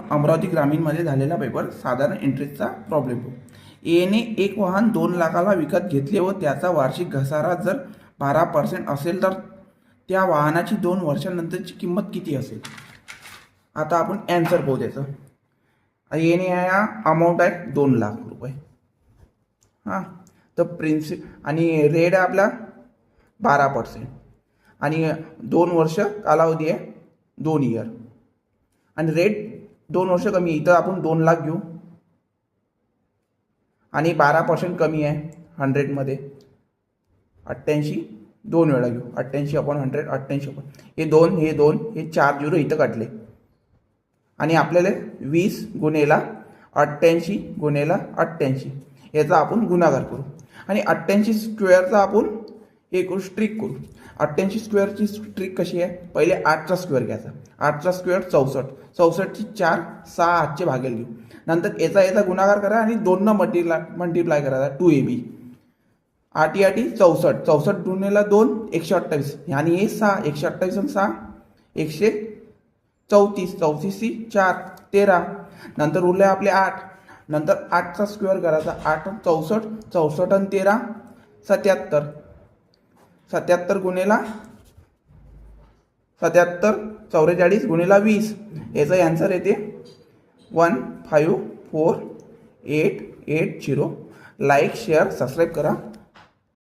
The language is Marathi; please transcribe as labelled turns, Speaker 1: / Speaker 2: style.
Speaker 1: अमरावती ग्रामीणमध्ये झालेला पेपर साधारण इंटरेस्टचा प्रॉब्लेम हो. एने एक वाहन 2 लाखाला विकत घेतले व त्याचा वार्षिक घसारा जर 12% असेल तर त्या वाहनाची 2 वर्षांनंतरची किंमत किती असेल. आता आपण ॲन्सर पाहू त्याचं. एने या अमाऊंट आहे 2 लाख रुपये. हां, तर आणि रेट आहे आपला 12% आणि 2 वर्ष कालावधी आहे 2 इयर आणि रेट 2 वर्ष कमी. इथं आपण 2 लाख घेऊ आणि 12% कमी आहे 100मध्ये 88 2 वेळा घेऊ. 88/100 88 हे 2 हे 2 हे 4 झिरो इथं काढले आणि आपल्याला 20 गुणेला 88 गुणेला 88 याचा आपण गुणाकार करू आणि 88 स्क्वेअरचा आपण हे करू स्ट्रिक करू. 88 स्क्वेअरची स्ट्रिक कशी आहे. पहिले 8चा स्क्वेअर घ्यायचा. 8चा स्क्वेअर 64. 64ची 4 6 8चे भागेल घेऊ. नंतर याचा गुणाकार करा आणि 2 न मल्टिप्लाय करायचा 2ab. 8 8 64. 64 गुणेला 2 128 आणि हे 6 128 आणि 6 134. 34 4 13. नंतर उरले आपले 8. नंतर 8चा स्क्वेअर करायचा. 8 64 64 आणि 13 77. 77 गुणेला 77 44 गुणेला 20 याचा आन्सर येते 154,880. लाईक शेअर सबस्क्राईब करा.